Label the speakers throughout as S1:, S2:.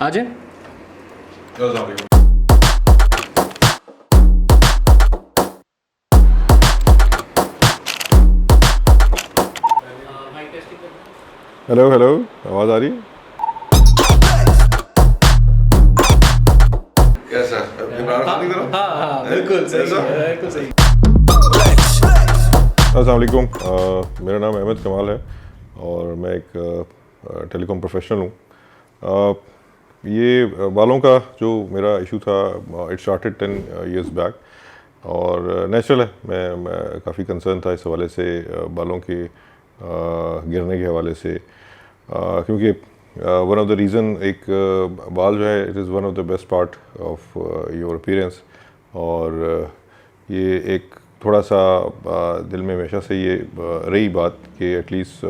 S1: आ जाए।
S2: Hello hello, आवाज़ आ रही है?
S3: कैसा इमरान खान की तरह?
S1: हाँ बिल्कुल सही
S3: ऐसा?
S1: है, बिल्कुल सही।
S2: अस्सलाम वालेकुम, मेरा नाम अहमद कमाल है और मैं एक टेलीकॉम प्रोफेशनल हूँ। ये बालों का जो मेरा इशू था, इट स्टार्टेड 10 years बैक और नेचुरल है, मैं काफ़ी कंसर्न था इस हवाले से, बालों के गिरने के हवाले से, क्योंकि वन ऑफ द रीज़न, एक बाल जो है, it is one of the best part of your appearance. और ये एक थोड़ा सा दिल में हमेशा से ये रही बात कि at least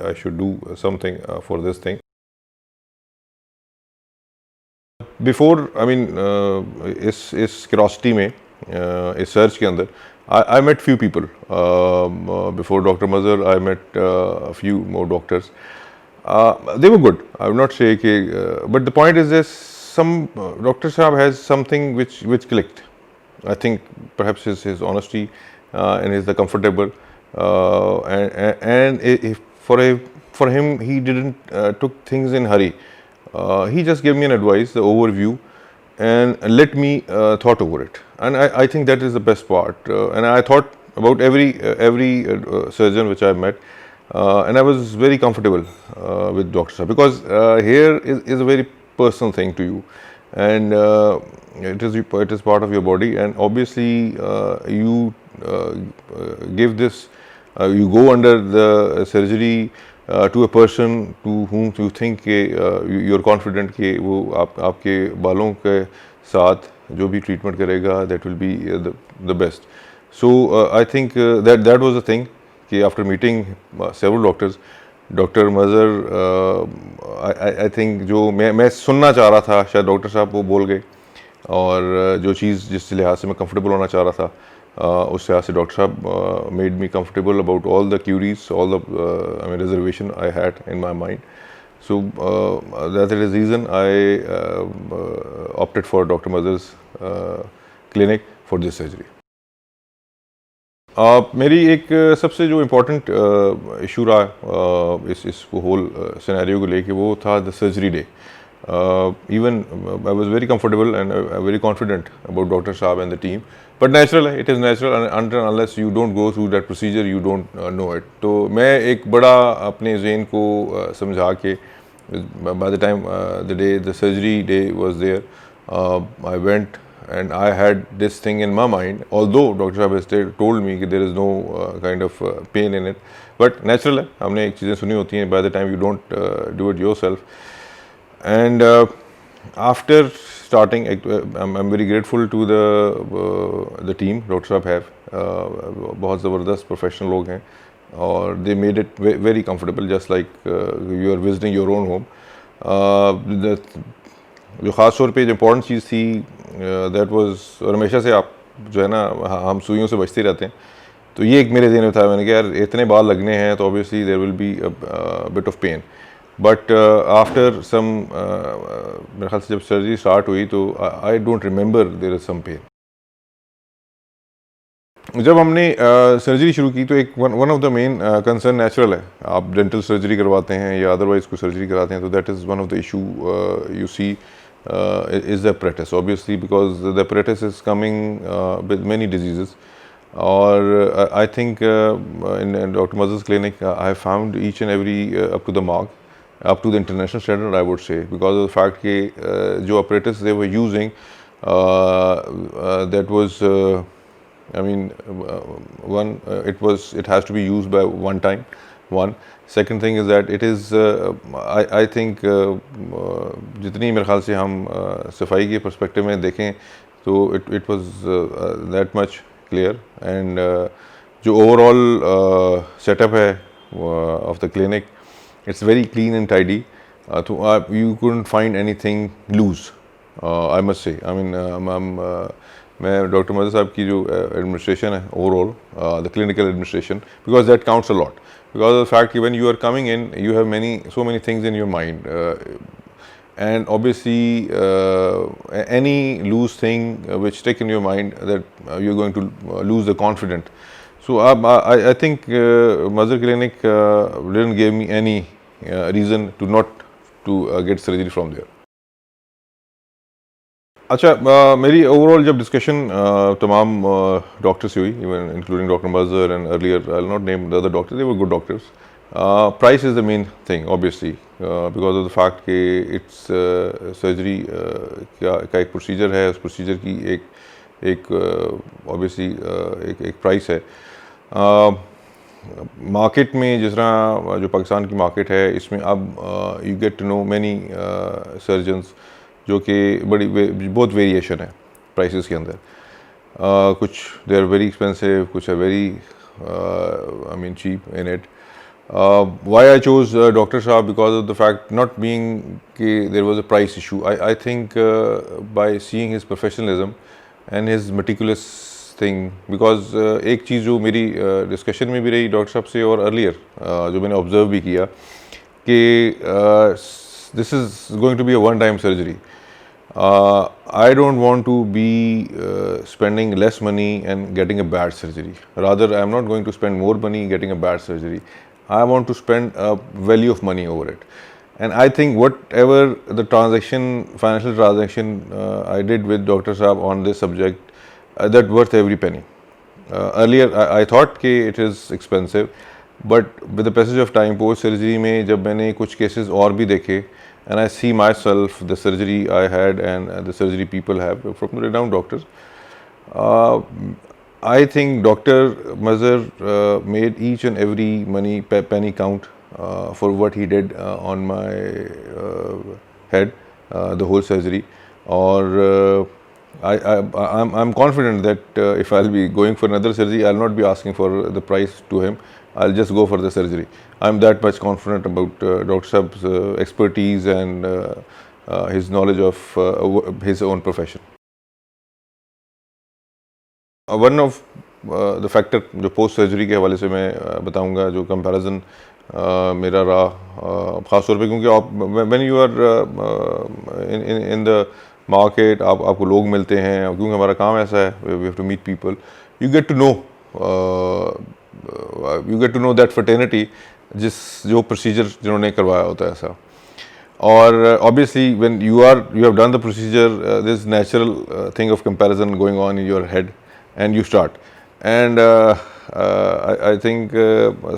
S2: I should do something for this thing before. I mean इस क्यूरोसिटी में, इस सर्च के अंदर, I met few people before doctor Mazhar. I met few more doctors. They were good. I would not say but the point is this: some Dr. Saab has something which clicked. I think perhaps his honesty and his the comfortable, and if for him, he didn't took things in hurry. He just gave me an advice, the overview, and let me thought over it. And I think that is the best part. And I thought about every surgeon which I met. And I was very comfortable with Dr. Saab, because hair is a very personal thing to you, and it is part of your body, and obviously you give this, you go under the surgery to a person to whom you think you're confident कि वो आपके बालों के साथ जो भी treatment करेगा, that will be the best. So I think that was the thing कि after meeting several doctors, doctor Mazhar, I think जो मैं सुनना चाह रहा था, शायद डॉक्टर साहब वो बोल गए, और जो चीज़ जिस लिहाज से मैं कंफर्टेबल होना चाह रहा था, उस लिहाज से डॉक्टर साहब made me comfortable about all the queries, all the I mean reservation I had in my mind. So that is the reason I opted for Dr. Mazhar's clinic for this surgery. मेरी एक सबसे जो important issue रहा इस whole scenario को लेके, वो था the surgery day. Even I was very comfortable and very confident about doctor साहब and the team, but natural है, it is natural, until unless you don't go through that procedure you don't know it. तो मैं एक बड़ा अपने ज़हन को समझा के, by the time the day the surgery day was there, I went and I had this thing in my mind, although Dr. Saab has told me that there is no kind of pain in it, but natural है, हमने एक चीज़ें सुनी होती हैं, by the time you don't do it yourself. And after starting, I'm very grateful to the team Dr. Saab have, बहुत ज़बरदस्त professional लोग हैं, और they made it very comfortable, just like you are visiting your own home. जो ख़ास तौर पे जो इम्पोर्टेंट चीज़ थी, दैट वाज, और हमेशा से आप जो है ना, हम सुइयों से बचते रहते हैं, तो ये एक मेरे ज़हन में था. मैंने कहा यार इतने बाल लगने हैं तो obviously there will be bit of pain, but after some, मेरे ख्याल से जब सर्जरी स्टार्ट हुई तो I don't remember there is some pain. जब हमने सर्जरी शुरू की तो एक one of the main concern natural है, आप डेंटल सर्जरी करवाते हैं या अदरवाइज कोई सर्जरी कराते हैं, तो that is one of the issue you see is the apparatus, obviously, because the apparatus is coming with many diseases. Or I think in Dr. Mazhar's clinic, I have found each and every up to the mark, up to the international standard, I would say, because of the fact that जो apparatus they were using, that was, I mean, it has to be used by one time. One. Second thing is that it is, I think, जितनी मेरे ख्याल से हम सफाई के perspective में देखें तो it was that much clear, and जो ओवरऑल सेटअप है of the clinic, it's very clean and tidy. तो you couldn't find anything loose, I must say. I mean, मैं डॉक्टर मजहर साहब की जो एडमिनिस्ट्रेशन है overall, the clinical administration, because that counts a lot, because of the fact that when you are coming in, you have so many things in your mind. and obviously any loose thing which stick in your mind that you're going to lose the confidence. So I think Mazhar Clinic didn't give me any reason to not to get surgery from there. अच्छा, मेरी overall जब discussion तमाम doctor से हुई, even including doctor Mazhar and earlier, I will not name the other doctor, they were good doctors. Price is the main thing obviously, because of the fact कि it's surgery का एक procedure है, उस procedure की एक obviously एक price है. Market में जिस तरह जो पाकिस्तान की मार्केट है, इसमें अब you get to know many surgeons जो कि बहुत वेरिएशन है प्राइसेस के अंदर. कुछ दे आर वेरी एक्सपेंसिव, कुछ are very I mean cheap in it. Why I chose Dr. Shah? Because of the fact not being there was a price issue. I think by seeing his professionalism and his meticulous thing, because एक चीज़ जो मेरी discussion में भी रही doctor साहब से और earlier जो मैंने ऑब्जर्व भी किया कि this is going to be a one-time surgery. I don't want to be spending less money and getting a bad surgery. Rather, I am not going to spend more money getting a bad surgery. I want to spend a value of money over it. And I think whatever the financial transaction I did with Dr. Saab on this subject, that worth every penny. Earlier, I thought कि it is expensive, but with the passage of time, post surgery में जब मैंने कुछ cases और भी देखे, and I see myself the surgery I had and the surgery people have from the renowned doctors. I think Dr. Mazhar made each and every penny count for what he did on my head, the whole surgery. Or I'm confident that if I'll be going for another surgery, I'll not be asking for the price to him. I'll just go for the surgery. I'm that much confident about Dr. Saab's expertise and his knowledge of his own profession. One of the factor जो post surgery के हवाले से मैं बताऊंगा, जो comparison मेरा रहा ख़ास तौर पे, क्योंकि आप when you are in the market आपको लोग मिलते हैं, क्योंकि हमारा काम ऐसा है, we have to meet people, you get to know that fraternity जो प्रोसीजर जिन्होंने करवाया होता है ऐसा. और obviously when you have done the procedure, this natural thing of comparison going on in your head and you start. And I think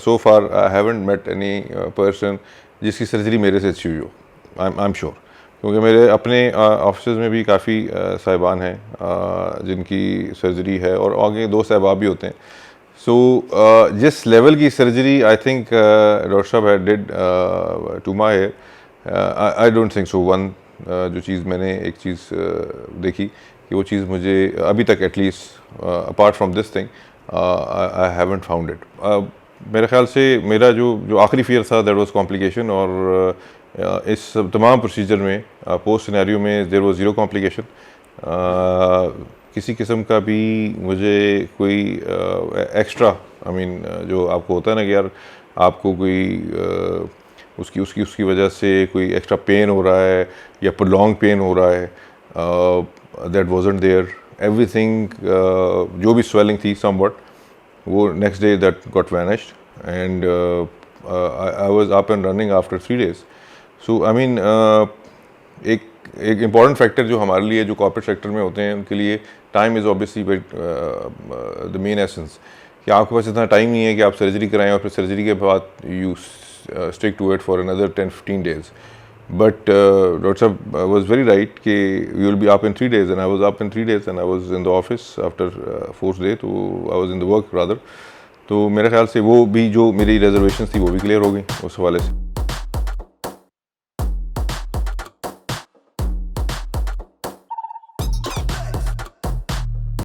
S2: so far I haven't met any person जिसकी surgery मेरे से अच्छी हुई हो. I'm sure, क्योंकि मेरे अपने office में भी काफ़ी साहिबान हैं जिनकी सर्जरी है, और आगे दो साहिबाब भी होते हैं. सो जिस लेवल की सर्जरी आई थिंक डॉक्टर साहब had did to my hair, I don't think so. One जो चीज़ मैंने एक चीज़ देखी कि वो चीज़ मुझे अभी तक at least apart from this thing I haven't found it. मेरे ख्याल से मेरा जो आखिरी फियर था दैट वाज कॉम्प्लिकेशन, और इस तमाम प्रोसीजर में पोस्ट सिनेरियो में देयर वाज ज़ीरो कॉम्प्लिकेशन. किसी किस्म का भी मुझे कोई एक्स्ट्रा आई मीन जो आपको होता है ना कि यार आपको कोई उसकी वजह से कोई एक्स्ट्रा पेन हो रहा है या प्रोलॉन्ग पेन हो रहा है, that wasn't there. Everything जो भी swelling थी somewhat, वो next day that got vanished, and I was up and running after 3 days. So I mean एक important factor जो हमारे लिए जो corporate sector में होते हैं उनके लिए time is obviously the main essence. कि आपके पास इतना टाइम नहीं है कि आप सर्जरी कराएं और फिर सर्जरी के बाद you stick to it for another 10-15 days. But Dr. Saab was very right कि you will be up in 3 days, and I was up in 3 days, and I was in the office after 4th day, तो I was in the work rather. तो मेरे ख्याल से वो भी जो मेरी reservations थी वो भी clear हो गई उस हवाले से.